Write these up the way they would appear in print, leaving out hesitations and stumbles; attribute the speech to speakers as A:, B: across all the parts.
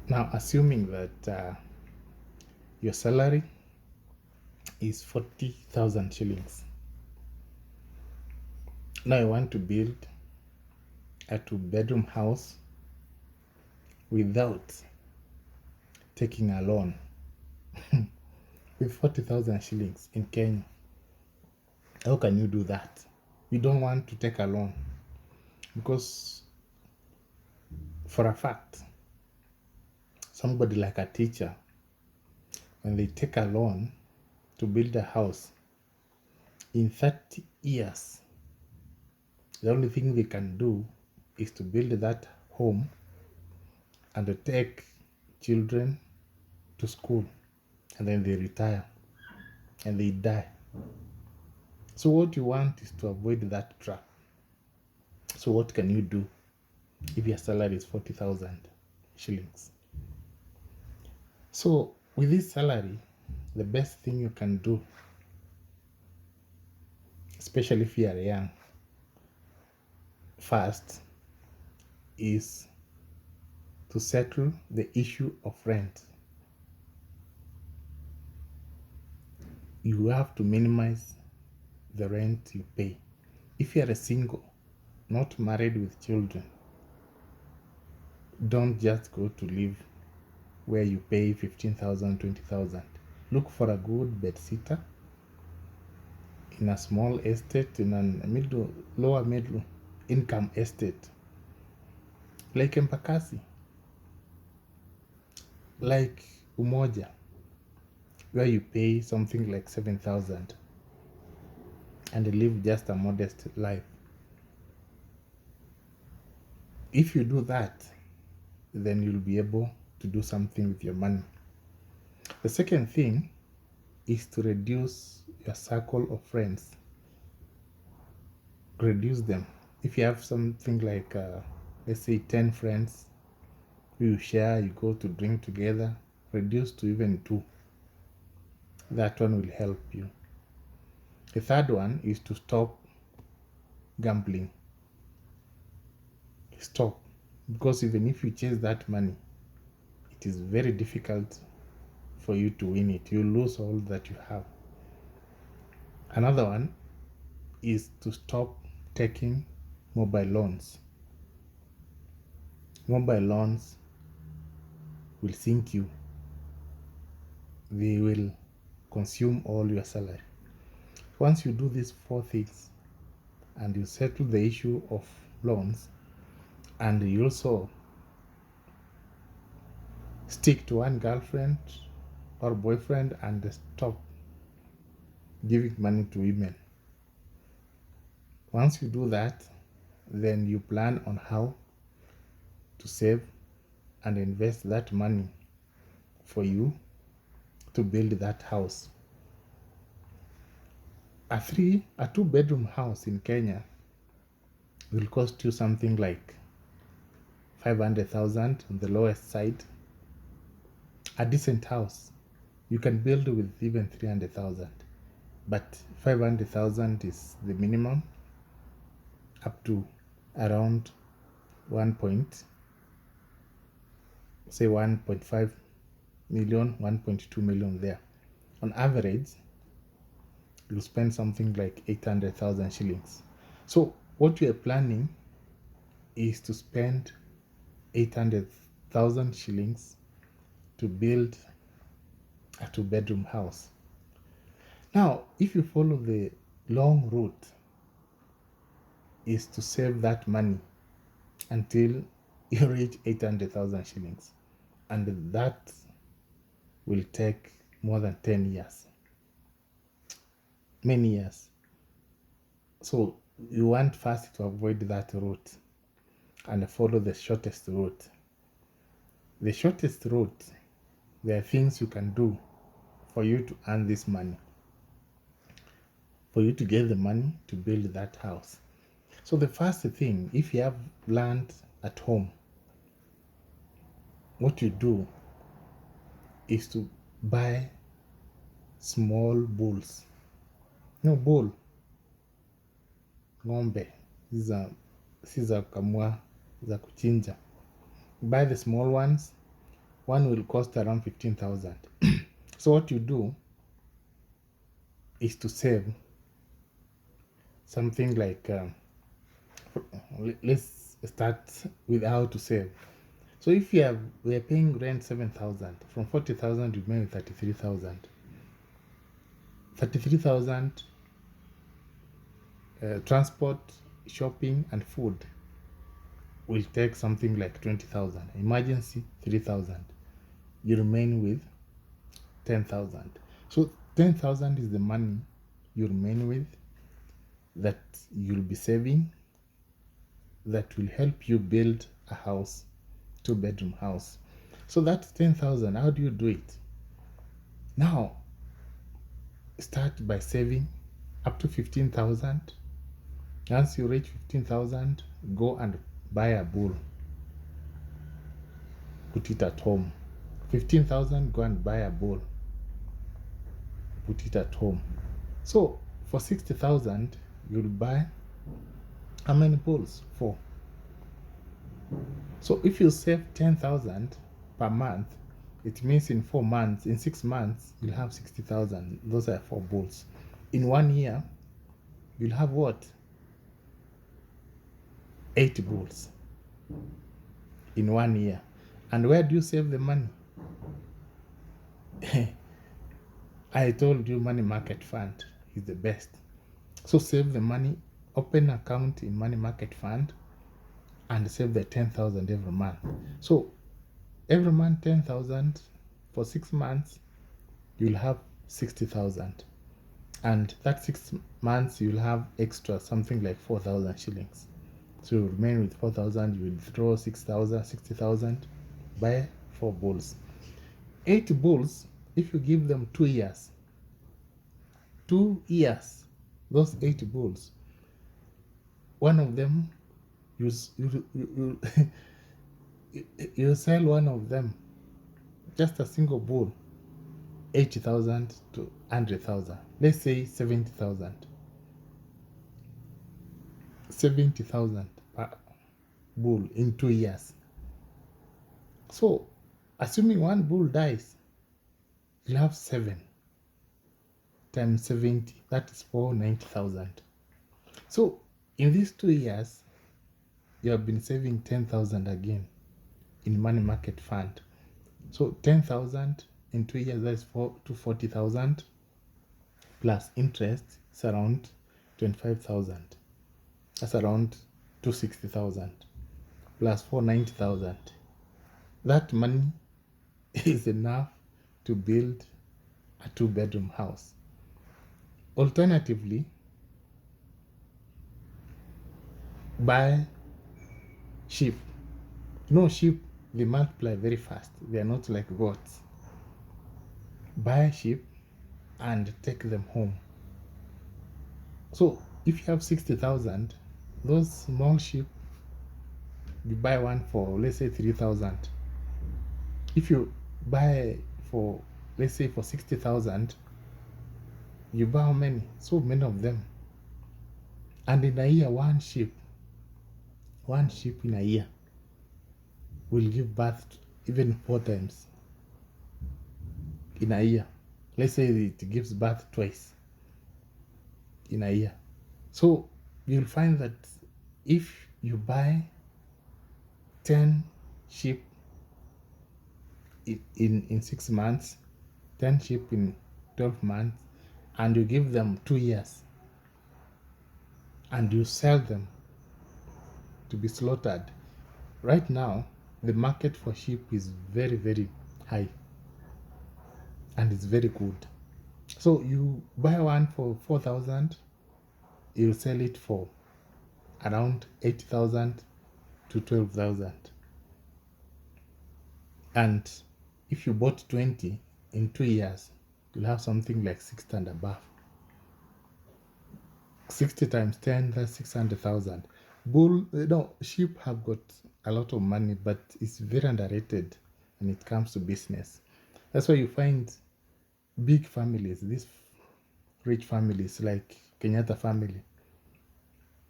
A: Now, assuming that your salary is 40,000 shillings. Now, I want to build a 2 bedroom house without taking a loan with 40,000 shillings in Kenya. How can you do that? You don't want to take a loan because, for a fact, somebody like a teacher, when they take a loan to build a house, in 30 years, the only thing they can do is to build that home and to take children to school, and then they retire and they die. So what you want is to avoid that trap. So what can you do if your salary is 40,000 shillings? So with this salary, the best thing you can do, especially if you are young, first is to settle the issue of rent. You have to minimize the rent you pay. If you are a single, not married with children, don't just go to live where you pay 15,000, 20,000. Look for a good bed sitter in a small estate, in a lower middle income estate, like Embakasi, like Umoja, where you pay something like 7,000 and live just a modest life. If you do that, then you'll be able to do something with your money. The second thing is to reduce your circle of friends. Reduce them. If you have something like, let's say, 10 friends who you share, you go to drink together, reduce to even 2. That one will help you. The third one is to stop gambling. Stop. Because even if you chase that money, it is very difficult for you to win it. You lose all that you have. Another one is to stop taking mobile loans. Mobile loans will sink you. They will consume all your salary. Once you do these 4 things and you settle the issue of loans, and you also stick to one girlfriend or boyfriend and stop giving money to women. Once you do that, then you plan on how to save and invest that money for you to build that house. A 2 bedroom house in Kenya will cost you something like 500,000 on the lowest side. A decent house you can build with even 300,000, but 500,000 is the minimum, up to around 1.5 million, 1.2 million there. On average, you'll spend something like 800,000 shillings. So what you are planning is to spend 800,000 shillings to build a 2 bedroom house. Now, if you follow the long route, is to save that money until you reach 800,000 shillings. And that will take more than 10 years. Many years. So you want first to avoid that route and follow the shortest route. The shortest route, there are things you can do for you to earn this money, for you to get the money to build that house. So the first thing, if you have land at home, what you do is to buy small bulls. No, bull, ng'ombe, si za kukamua, za kuchinja. Buy the small ones one will cost around 15,000. So what you do is to save something like, let's start with how to save. So if we are paying rent 7,000, from 40,000 you make 33,000. 33,000, transport, shopping, and food will take something like 20,000. Emergency 3,000. You remain with 10,000. So 10,000 is the money you remain with that you'll be saving, that will help you build a house, 2-bedroom house. So that's 10,000. How do you do it? Now, start by saving up to 15,000. Once you reach 15,000, go and buy a bull. Put it at home. 15,000, go and buy a bull. Put it at home. So for 60,000, you'll buy how many bulls? 4. So if you save 10,000 per month, it means in 4 months, in 6 months, you'll have 60,000. Those are 4 bulls. In 1 year, you'll have what? 8 bulls in 1 year. And where do you save the money? I told you money market fund is the best. So save the money, open an account in money market fund, and save the 10,000 every month. So every month 10,000 for 6 months, you'll have 60,000. And that 6 months you'll have extra something like 4,000 shillings. So you remain with 4,000, you withdraw 6,000, 60,000, buy 4 bulls. 8 bulls, if you give them 2 years, 2 years, those 8 bulls, one of them, you you sell one of them, just a single bull, 80,000 to 100,000. Let's say 70,000. 70,000 per bull in 2 years. So, assuming one bull dies, you'll have 7 times 70, that is 490,000. So, in these 2 years, you have been saving 10,000 again in money market fund. So, 10,000 in 2 years, that is 40,000 plus interest is around 25,000. That's around 260,000 plus 490,000. That money is enough to build a 2-bedroom house. Alternatively, buy sheep. Sheep, they multiply very fast. They are not like goats. Buy sheep and take them home. So if you have 60,000, those small sheep, you buy one for, let's say, 3,000. If you buy for, let's say, for 60,000, you buy how many? So many of them. And in a year, one sheep in a year will give birth even 4 times in a year. Let's say it gives birth twice in a year. So you'll find that if you buy 10 sheep in 6 months, 10 sheep in 12 months, and you give them 2 years, and you sell them to be slaughtered, right now the market for sheep is very, very high and it's very good. So you buy one for 4,000, you sell it for around 8,000 to 12,000. And if you bought 20 in 2 years, you'll have something like 60 and above. 60 times 10, that's 600,000. Sheep have got a lot of money, but it's very underrated when it comes to business. That's why you find big families, these rich families like Kenyatta family,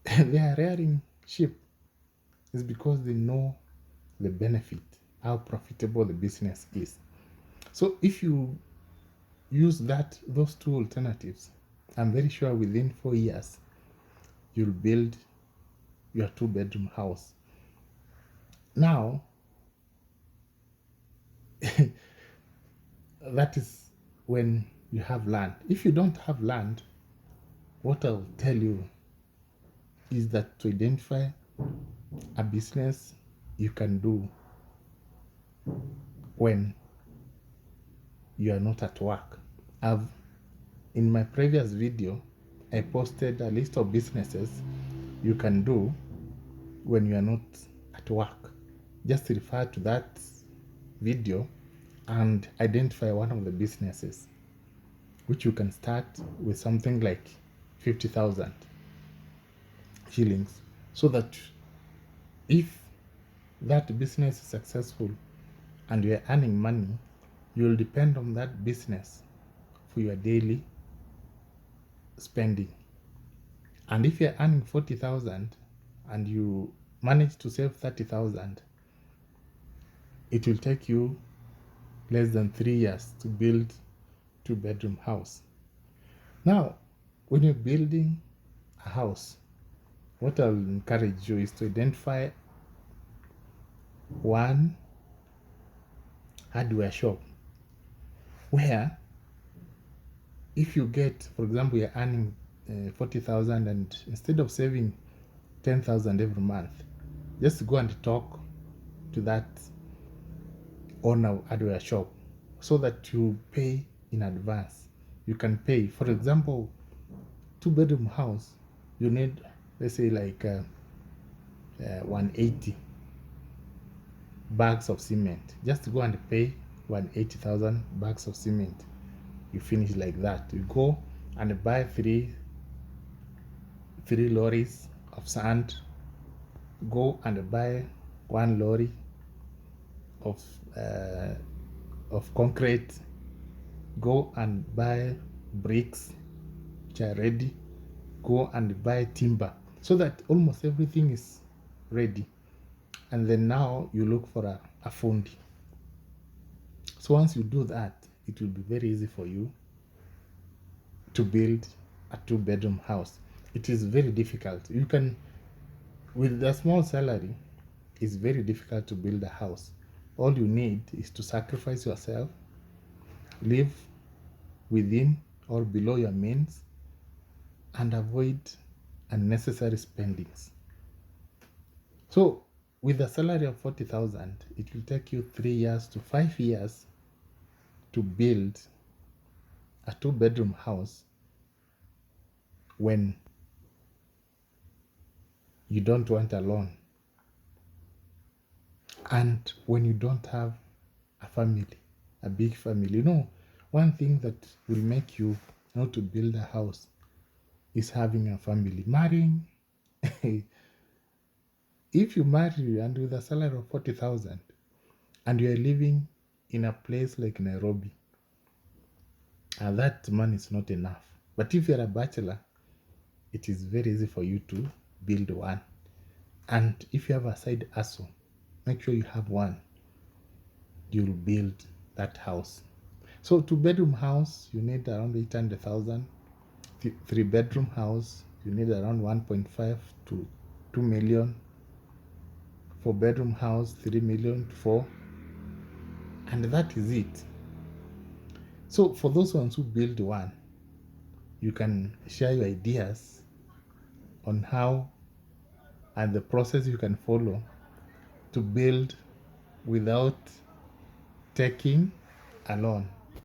A: they are rearing sheep. It's because they know the benefit how profitable the business is. So if you use those two alternatives, I'm very sure within 4 years you'll build your 2-bedroom house. Now that is when you have land. If you don't have land, what I'll tell you is that to identify a business you can do when you are not at work. In my previous video, I posted a list of businesses you can do when you are not at work. Just refer to that video and identify one of the businesses which you can start with something like 50,000 shillings, so that if that business is successful and you are earning money, you will depend on that business for your daily spending. And if you're earning 40,000 and you manage to save 30,000, it will take you less than 3 years to build 2-bedroom house. Now, when you're building a house, what I'll encourage you is to identify one hardware shop where, if you get, for example, you're earning 40,000 and instead of saving 10,000 every month, just go and talk to that owner hardware shop so that you pay in advance. You can pay, for example, 2-bedroom house, you need, let's say, like 180 bags of cement. Just go and pay 180,000 bags of cement. You finish like that. You go and buy three lorries of sand. Go and buy 1 lorry of concrete. Go and buy bricks which are ready. Go and buy timber, so that almost everything is ready. And then now you look for a fundi. So once you do that, it will be very easy for you to build a 2-bedroom house. It is very difficult. You can, with a small salary, it's very difficult to build a house. All you need is to sacrifice yourself, live within or below your means, and avoid unnecessary spendings. So with a salary of 40,000, it will take you 3 years to 5 years to build a 2-bedroom house when you don't want a loan and when you don't have a family, a big family. You know, one thing that will make you not to build a house is having a family. Marrying, if you marry and with a salary of 40,000 and you are living in a place like Nairobi, that money is not enough. But if you're a bachelor, it is very easy for you to build one. And if you have a side hustle, make sure you have one. You'll build that house. So 2-bedroom house, you need around 800,000. 3-bedroom house, you need around 1.5 to 2 million. 4-bedroom house, 3 million to 4. And that is it. So for those ones who build one, you can share your ideas on how and the process you can follow to build without taking a loan.